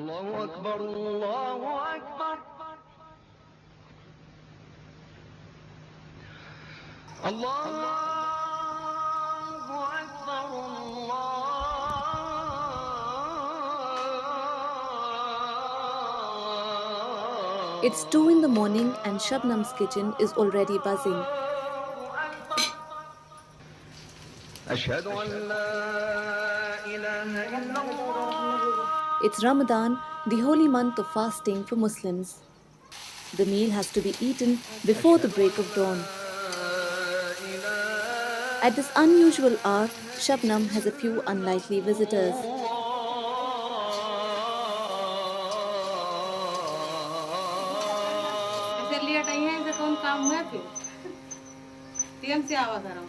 الله أكبر الله أكبر الله أكبر It's 2 in the morning and Shabnam's kitchen is already buzzing. أشهد أن لا إله إلا الله. It's Ramadan, the holy month of fasting for Muslims. The meal has to be eaten before the break of dawn. At this unusual hour, Shabnam has a few unlikely visitors. ऐसे late आई हैं, ऐसे कौन काम हुआ फिर? TM से आवाज आ रहा हूँ।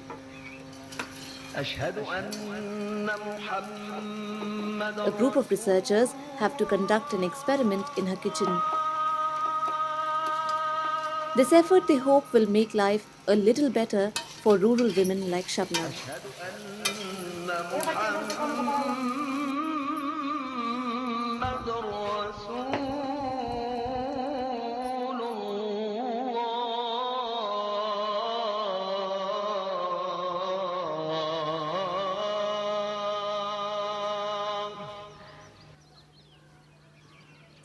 أشهد أن محمد. A group of researchers have to conduct an experiment in her kitchen. This effort, they hope, will make life a little better for rural women like Shabnam. أشهد أن محمد رسول الله.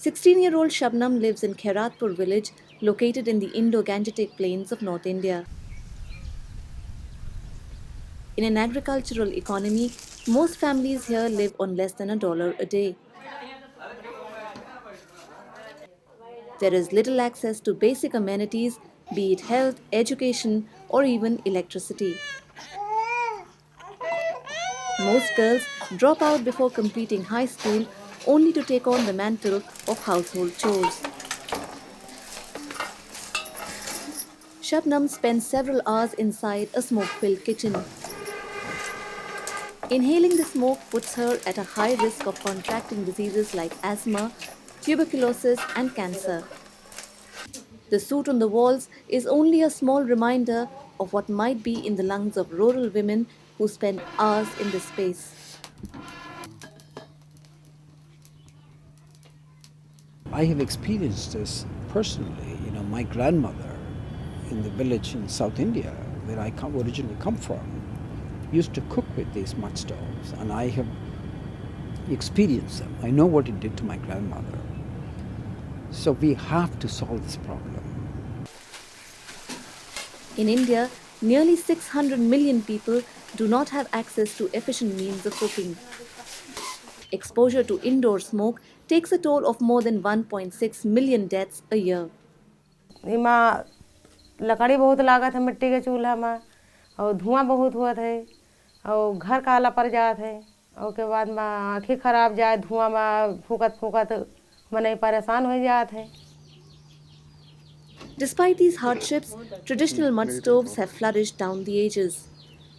16-year-old Shabnam lives in Khairatpur village located in the Indo-Gangetic plains of North India. In an agricultural economy, most families here live on less than $1 a day. There is little access to basic amenities, be it health, education, or even electricity. Most girls drop out before completing high school only to take on the mantle of household chores. Shabnam spends several hours inside a smoke-filled kitchen. Inhaling the smoke puts her at a high risk of contracting diseases like asthma, tuberculosis, and cancer. The soot on the walls is only a small reminder of what might be in the lungs of rural women who spend hours in this space. I have experienced this personally. My grandmother in the village in South India, where I originally come from, used to cook with these mud stoves, and I have experienced them. I know what it did to my grandmother. So we have to solve this problem. In India, nearly 600 million people do not have access to efficient means of cooking. Exposure to indoor smoke takes a toll of more than 1.6 million deaths a year. इमा लकड़ी बहुत लागत है मिट्टी के चूल्हा में और धुआं बहुत हुआ है और घर काला पड़ जात है और के बाद में आँखें खराब जाए धुआं में फूकत फूकत मने परेशान हो जात है. Despite these hardships, traditional mud stoves have flourished down the ages.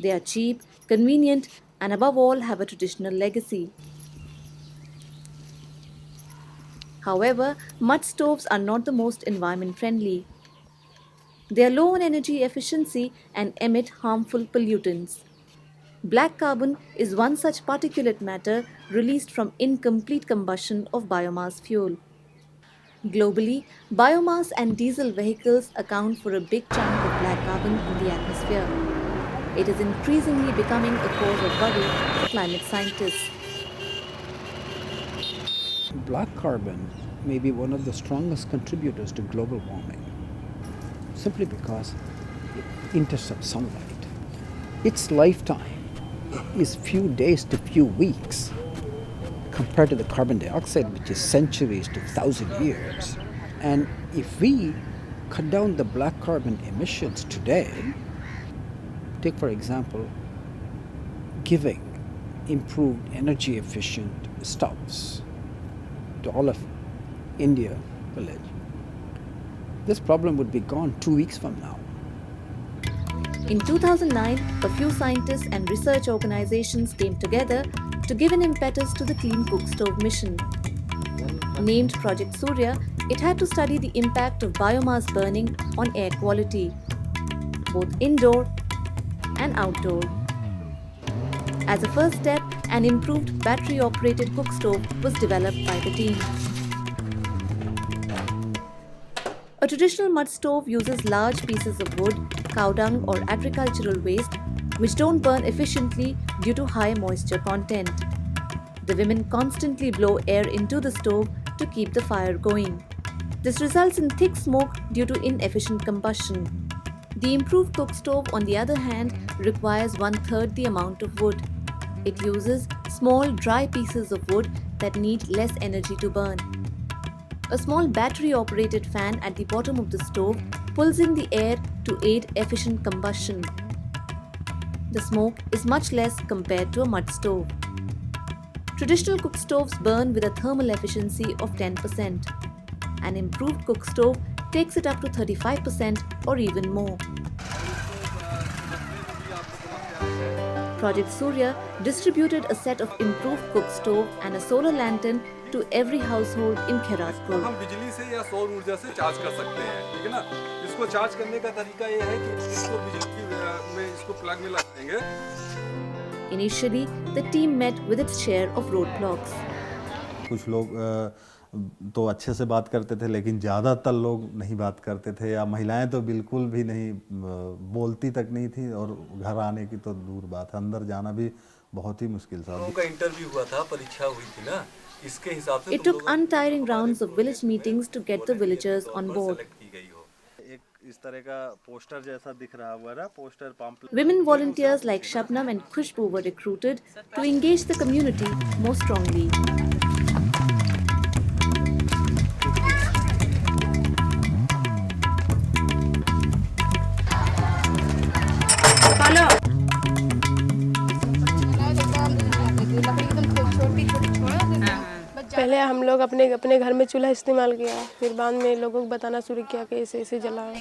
They are cheap, convenient, and above all have a traditional legacy. However, mud stoves are not the most environment friendly. They are low on energy efficiency and emit harmful pollutants. Black carbon is one such particulate matter released from incomplete combustion of biomass fuel. Globally, biomass and diesel vehicles account for a big chunk of black carbon in the atmosphere. It is increasingly becoming a cause of worry for climate scientists. Black carbon may be one of the strongest contributors to global warming, simply because it intercepts sunlight. Its lifetime is few days to few weeks compared to the carbon dioxide, which is centuries to 1,000 years. And if we cut down the black carbon emissions today, take for example, giving improved energy efficient stoves to all of India village, this problem would be gone 2 weeks from now. In 2009, a few scientists and research organizations came together to give an impetus to the Clean Cook Stove mission. Named Project Surya, it had to study the impact of biomass burning on air quality, both indoor and outdoor. As a first step, An improved battery-operated cook stove was developed by the team. A traditional mud stove uses large pieces of wood, cow dung or agricultural waste which don't burn efficiently due to high moisture content. The women constantly blow air into the stove to keep the fire going. This results in thick smoke due to inefficient combustion. The improved cook stove, on the other hand, requires 1/3 the amount of wood. It uses small, dry pieces of wood that need less energy to burn. A small battery-operated fan at the bottom of the stove pulls in the air to aid efficient combustion. The smoke is much less compared to a mud stove. Traditional cook stoves burn with a thermal efficiency of 10%. An improved cook stove takes it up to 35% or even more. Project Surya distributed a set of improved cook stove and a solar lantern to every household in Kheratpur. हम बिजली से या सौर ऊर्जा से charge कर सकते हैं, ठीक है ना। इसको चार्ज करने का तरीका ये है कि इसको बिजली में इसको प्लग में लगा देंगे। Initially, the team met with its share of roadblocks. कुछ लोग तो अच्छे से बात करते थे, लेकिन ज़्यादातर लोग नहीं बात करते थे, या महिलाएं तो बिल्कुल भी नहीं बोलती तक नहीं थी, और घर आने की तो दूर बात है, अंदर जाना भी बहुत ही मुश्किल था। उनका इंटरव्यू हुआ था, परीक्षा हुई थी ना, इसके हिसाब से It took untiring rounds of village meetings to get the villagers on board. एक इस तरह का पोस्टर जैसा दिख रहा हुआ ना, poster pamphlet. Women volunteers like Shabnam and Khushbu were recruited to engage the community more strongly. पहले हम लोग अपने अपने घर में चूल्हा इस्तेमाल किया, फिर बाद में लोगों को बताना शुरू किया कि ऐसे ऐसे जलाओ।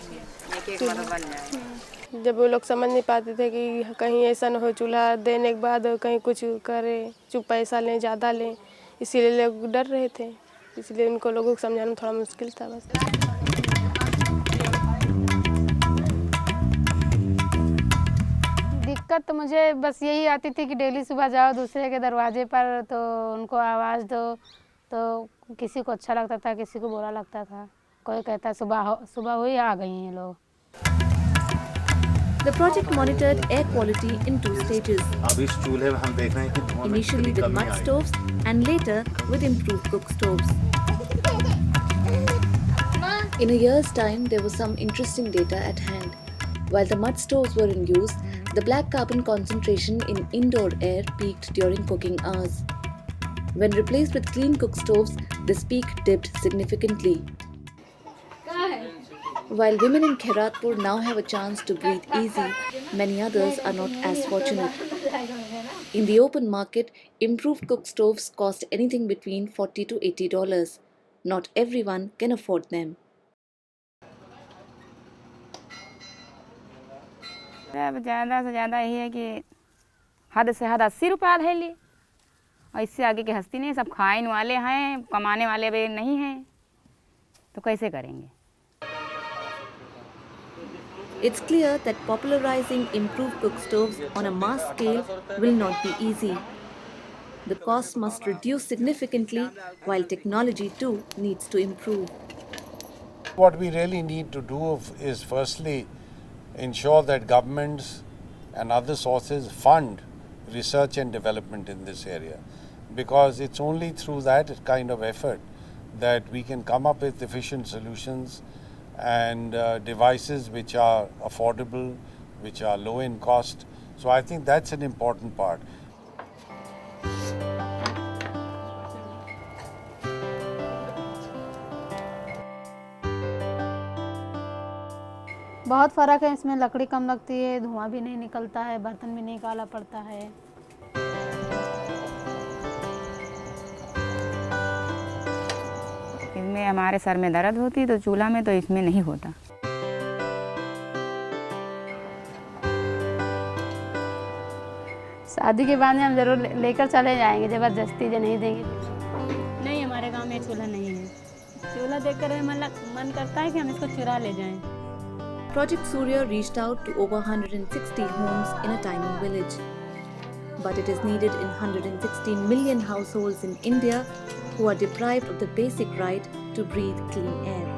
जब वो लोग समझ नहीं पाते थे कि कहीं ऐसा न हो, चूल्हा देने के बाद कहीं कुछ करे, चुप पैसा लें, ज़्यादा लें, इसीलिए लोग डर रहे थे, इसलिए उनको लोगों को समझाना थोड़ा मुश्किल था बस। दिक्कत तो मुझे बस यही आती थी कि डेली सुबह जाओ दूसरे के दरवाजे पर तो उनको आवाज़ दो, तो किसी को अच्छा लगता था, किसी को बुरा लगता था। कोई कहता सुबह हुई आ गई हैं लोग। The project monitored air quality in 2 stages. अब इस चूल्हे में हम देख रहे हैं कि धुआं में Initially कितनी with कमी mud I. stoves and later with improved cook stoves. In a year's time, there was some interesting data at hand. While the mud stoves were in use, the black carbon concentration in indoor air peaked during cooking hours. When replaced with clean cook stoves, this peak dipped significantly. While women in Kheratpur now have a chance to breathe easy, many others are not as fortunate. In the open market, improved cook stoves cost anything between $40 to $80. Not everyone can afford them. अब ज़्यादा से ज़्यादा यही है कि हद से हद 80 रुपये ले लिए, और इससे आगे की हस्ती नहीं। सब खाने वाले हैं, कमाने वाले भी नहीं हैं, तो कैसे करेंगे। It's clear that popularizing improved cook stoves on a mass scale will not be easy. The cost must reduce significantly, while technology too needs to improve. What we really need to do is firstly ensure that governments and other sources fund research and development in this area, because it's only through that kind of effort that we can come up with efficient solutions and devices which are affordable, which are low in cost. So I think that's an important part. बहुत फ़र्क है इसमें, लकड़ी कम लगती है, धुआं भी नहीं निकलता है, बर्तन भी नहीं काला पड़ता है। इसमें हमारे सर में दर्द होती तो चूल्हा में, तो इसमें नहीं होता। शादी के बाद में हम ज़रूर लेकर चले जाएंगे, ज़बरदस्ती जो नहीं देंगे। नहीं, हमारे गांव में चूल्हा नहीं है। चूल्हा देखकर मन करता है कि हम इसको चुरा ले जाएं। Project Surya reached out to over 160 homes in a tiny village. but it is needed in 116 million households in India who are deprived of the basic right to breathe clean air.